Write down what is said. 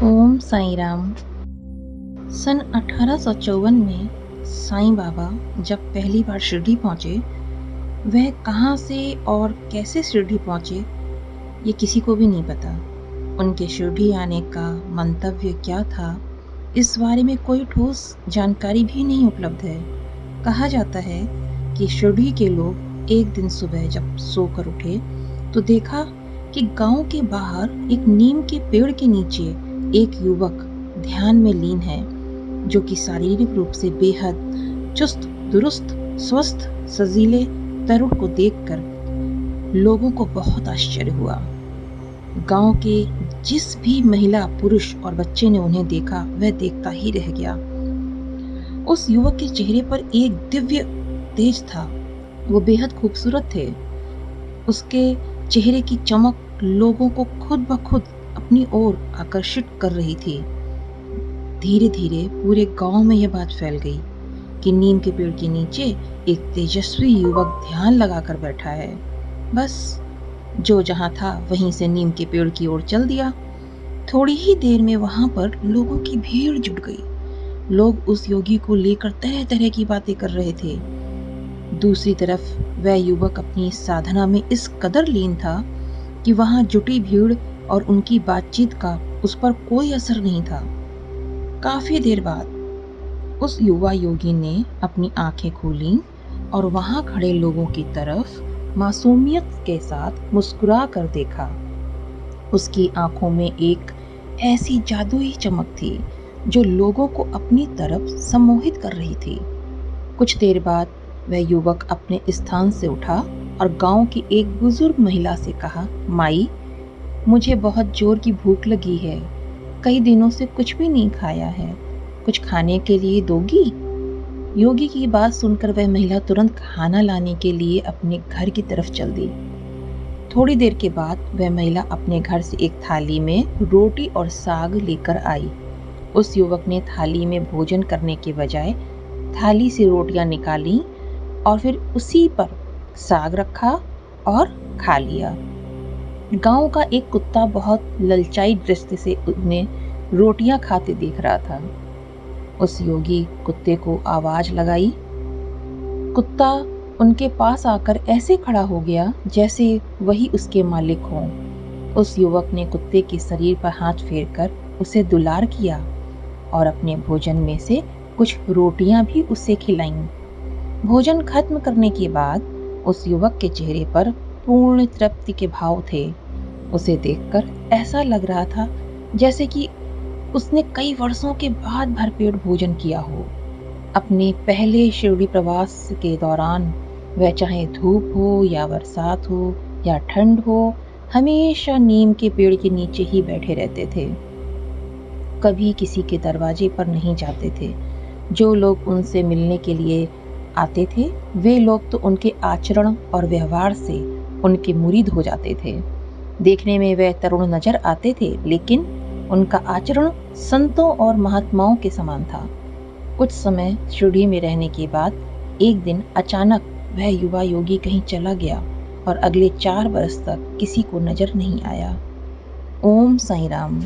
ओम साईं राम। सन 1854 में साईं बाबा जब पहली बार शिरडी पहुंचे, वह कहाँ से और कैसे शिरडी पहुंचे ये किसी को भी नहीं पता। उनके शिरडी आने का मंतव्य क्या था, इस बारे में कोई ठोस जानकारी भी नहीं उपलब्ध है। कहा जाता है कि शिरडी के लोग एक दिन सुबह जब सोकर उठे तो देखा कि गांव के बाहर एक नीम के पेड़ के नीचे एक युवक ध्यान में लीन है, जो कि शारीरिक रूप से बेहद चुस्त दुरुस्त स्वस्थ सजीले तरुण को देखकर लोगों को बहुत आश्चर्य हुआ। गांव के जिस भी महिला पुरुष और बच्चे ने उन्हें देखा, वह देखता ही रह गया। उस युवक के चेहरे पर एक दिव्य तेज था। वो बेहद खूबसूरत थे। उसके चेहरे की चमक लोगों को खुद ब खुद अपनी ओर आकर्षित कर रही थी। धीरे धीरे पूरे गांव में यह बात फैल गई कि नीम के पेड़ के नीचे एक तेजस्वी युवक ध्यान लगाकर बैठा है। बस जो जहां था वहीं से नीम के पेड़ की ओर चल दिया। थोड़ी ही देर में वहां पर लोगों की भीड़ जुट गई। लोग उस योगी को लेकर तरह तरह की बातें कर रहे थे। दूसरी तरफ वह युवक अपनी साधना में इस कदर लीन था कि वहां जुटी भीड़ और उनकी बातचीत का उस पर कोई असर नहीं था। काफी देर बाद उस युवा योगी ने अपनी आंखें खोलीं और वहां खड़े लोगों की तरफ मासूमियत के साथ मुस्कुरा कर देखा। उसकी आंखों में एक ऐसी जादुई चमक थी जो लोगों को अपनी तरफ सम्मोहित कर रही थी। कुछ देर बाद वह युवक अपने स्थान से उठा और गांव की एक बुजुर्ग महिला से कहा, माई, मुझे बहुत जोर की भूख लगी है। कई दिनों से कुछ भी नहीं खाया है। कुछ खाने के लिए दोगी? योगी की बात सुनकर वह महिला तुरंत खाना लाने के लिए अपने घर की तरफ चल दी। थोड़ी देर के बाद वह महिला अपने घर से एक थाली में रोटी और साग लेकर आई। उस युवक ने थाली में भोजन करने के बजाय थाली से रोटियां निकाली और फिर उसी पर साग रखा और खा लिया। गांव का एक कुत्ता बहुत ललचाई दृष्टि से उन्हें रोटियां खाते देख रहा था। उस योगी कुत्ते को आवाज लगाई। कुत्ता उनके पास आकर ऐसे खड़ा हो गया जैसे वही उसके मालिक हों। उस युवक ने कुत्ते के शरीर पर हाथ फेरकर उसे दुलार किया और अपने भोजन में से कुछ रोटियां भी उसे खिलाईं। भोजन खत्म करने के बाद उस युवक के चेहरे पर पूर्ण तृप्ति के भाव थे। उसे देखकर ऐसा लग रहा था जैसे कि उसने कई वर्षों के बाद भरपेट भोजन किया हो। अपने पहले शिरडी प्रवास के दौरान वह चाहे धूप हो या बरसात हो या ठंड हो, हमेशा नीम के पेड़ के नीचे ही बैठे रहते थे। कभी किसी के दरवाजे पर नहीं जाते थे। जो लोग उनसे मिलने के लिए आते थे, वे लोग तो उनके आचरण और व्यवहार से उनके मुरीद हो जाते थे। देखने में वह तरुण नजर आते थे, लेकिन उनका आचरण संतों और महात्माओं के समान था। कुछ समय शिरडी में रहने के बाद एक दिन अचानक वह युवा योगी कहीं चला गया और अगले 4 बरस तक किसी को नजर नहीं आया। ओम साईं राम।